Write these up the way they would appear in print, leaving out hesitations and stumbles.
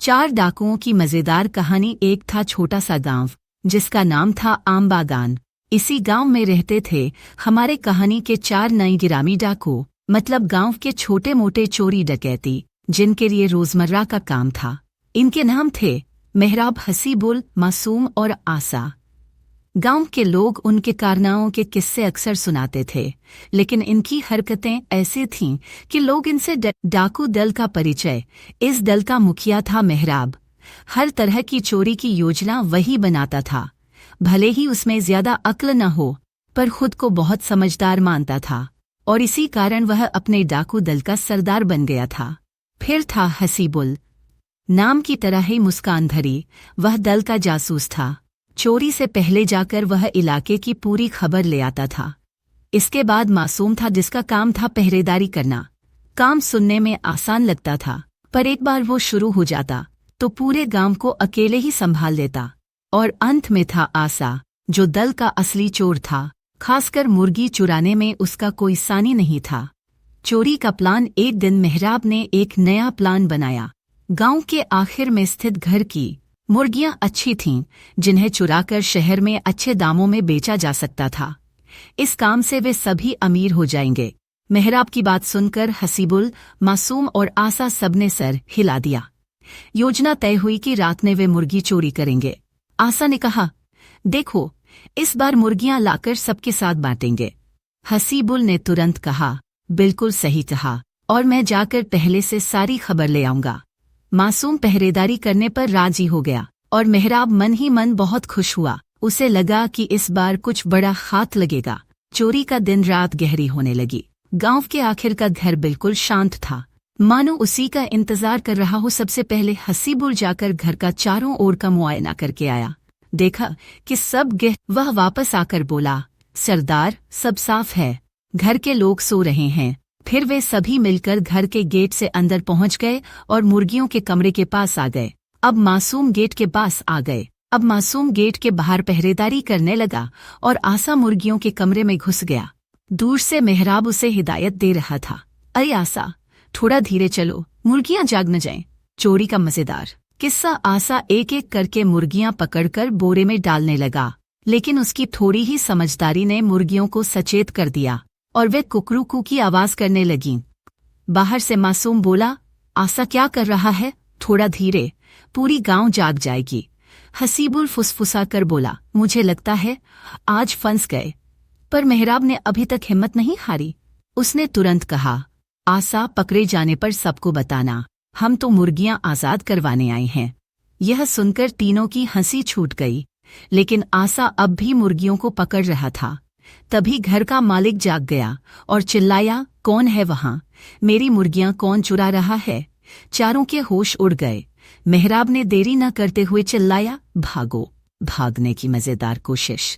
4 डाकुओं की मजेदार कहानी। एक था छोटा सा गांव जिसका नाम था आमबागान। इसी गांव में रहते थे हमारे कहानी के 4 नई गिरामी डाकू, मतलब गांव के छोटे मोटे चोरी डकैती जिनके लिए रोजमर्रा का काम था। इनके नाम थे मेहराब, हसीबुल, मासूम और आसा। गांव के लोग उनके कारनामों के किस्से अक्सर सुनाते थे, लेकिन इनकी हरकतें ऐसी थीं कि लोग इनसे डाकू दल का परिचय। इस दल का मुखिया था मेहराब। हर तरह की चोरी की योजना वही बनाता था। भले ही उसमें ज्यादा अक्ल न हो, पर खुद को बहुत समझदार मानता था और इसी कारण वह अपने डाकू दल का सरदार बन गया था। फिर था हसीबुल, नाम की तरह ही मुस्कान भरी। वह दल का जासूस था। चोरी से पहले जाकर वह इलाके की पूरी खबर ले आता था। इसके बाद मासूम था, जिसका काम था पहरेदारी करना। काम सुनने में आसान लगता था, पर एक बार वो शुरू हो जाता तो पूरे गांव को अकेले ही संभाल लेता। और अंत में था आसा, जो दल का असली चोर था। खासकर मुर्गी चुराने में उसका कोई सानी नहीं था। चोरी का प्लान। एक दिन मेहराब ने एक नया प्लान बनाया। गांव के आखिर में स्थित घर की मुर्गियां अच्छी थीं, जिन्हें चुराकर शहर में अच्छे दामों में बेचा जा सकता था। इस काम से वे सभी अमीर हो जाएंगे। मेहराब की बात सुनकर हसीबुल, मासूम और आसा सबने सर हिला दिया। योजना तय हुई कि रात में वे मुर्गी चोरी करेंगे। आसा ने कहा, देखो, इस बार मुर्गियां लाकर सबके साथ बांटेंगे। हसीबुल ने तुरंत कहा, बिल्कुल सही कहा, और मैं जाकर पहले से सारी खबर ले आऊंगा। मासूम पहरेदारी करने पर राजी हो गया और मेहराब मन ही मन बहुत खुश हुआ। उसे लगा कि इस बार कुछ बड़ा हाथ लगेगा। चोरी का दिन रात गहरी होने लगी। गांव के आखिर का घर बिल्कुल शांत था, मानो उसी का इंतजार कर रहा हो। सबसे पहले हसीबुल जाकर घर का चारों ओर का मुआयना करके आया। देखा कि सब वह वापस आकर बोला, सरदार, सब साफ है, घर के लोग सो रहे हैं। फिर वे सभी मिलकर घर के गेट से अंदर पहुंच गए और मुर्गियों के कमरे के पास आ गए। अब मासूम गेट के पास आ गए। अब मासूम गेट के बाहर पहरेदारी करने लगा और आसा मुर्गियों के कमरे में घुस गया। दूर से मेहराब उसे हिदायत दे रहा था, अरे आसा, थोड़ा धीरे चलो, मुर्गियां जाग न जाएं। चोरी का मजेदार किस्सा। आसा एक एक करके मुर्गियां पकड़कर बोरे में डालने लगा, लेकिन उसकी थोड़ी ही समझदारी ने मुर्गियों को सचेत कर दिया और वे कुकरू की आवाज करने लगीं। बाहर से मासूम बोला, आसा क्या कर रहा है, थोड़ा धीरे, पूरी गांव जाग जाएगी। हसीबुल फुसफुसा कर बोला, मुझे लगता है आज फंस गए। पर मेहराब ने अभी तक हिम्मत नहीं हारी। उसने तुरंत कहा, आसा, पकड़े जाने पर सबको बताना, हम तो मुर्गियां आजाद करवाने आए हैं। यह सुनकर तीनों की हंसी छूट गई, लेकिन आसा अब भी मुर्गियों को पकड़ रहा था। तभी घर का मालिक जाग गया और चिल्लाया, कौन है वहां, मेरी मुर्गियां कौन चुरा रहा है। चारों के होश उड़ गए। मेहराब ने देरी न करते हुए चिल्लाया, भागो। भागने की मजेदार कोशिश।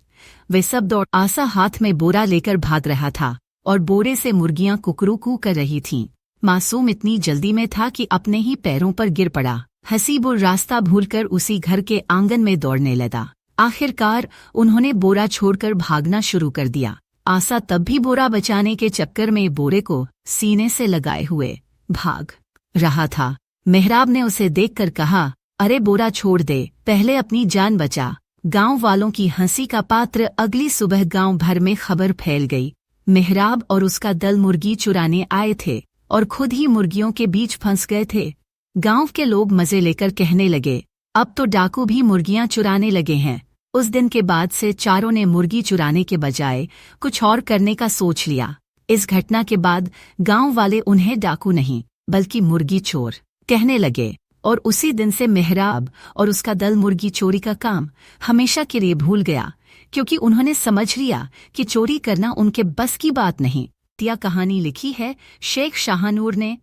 वे सब दौड़। आसा हाथ में बोरा लेकर भाग रहा था और बोरे से मुर्गियां कुकरू कर रही थीं। मासूम इतनी जल्दी में था कि अपने ही पैरों पर गिर पड़ा। हसीबुल रास्ता भूलकर उसी घर के आंगन में दौड़ने लगा। आखिरकार उन्होंने बोरा छोड़कर भागना शुरू कर दिया। आसा तब भी बोरा बचाने के चक्कर में बोरे को सीने से लगाए हुए भाग रहा था। मेहराब ने उसे देखकर कहा, अरे बोरा छोड़ दे, पहले अपनी जान बचा। गांव वालों की हंसी का पात्र। अगली सुबह गांव भर में खबर फैल गई। मेहराब और उसका दल मुर्गी चुराने आए थे और खुद ही मुर्गियों के बीच फंस गए थे। गांव के लोग मजे लेकर कहने लगे, अब तो डाकू भी मुर्गियां चुराने लगे हैं। उस दिन के बाद से चारों ने मुर्गी चुराने के बजाय कुछ और करने का सोच लिया। इस घटना के बाद गांव वाले उन्हें डाकू नहीं बल्कि मुर्गी चोर कहने लगे और उसी दिन से मेहराब और उसका दल मुर्गी चोरी का काम हमेशा के लिए भूल गया, क्योंकि उन्होंने समझ लिया कि चोरी करना उनके बस की बात नहीं। यह कहानी लिखी है शेख शाहनूर ने।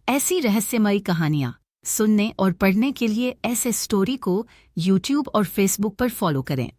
ऐसी रहस्यमयी कहानियाँ सुनने और पढ़ने के लिए ऐसे स्टोरी को YouTube और Facebook पर फॉलो करें।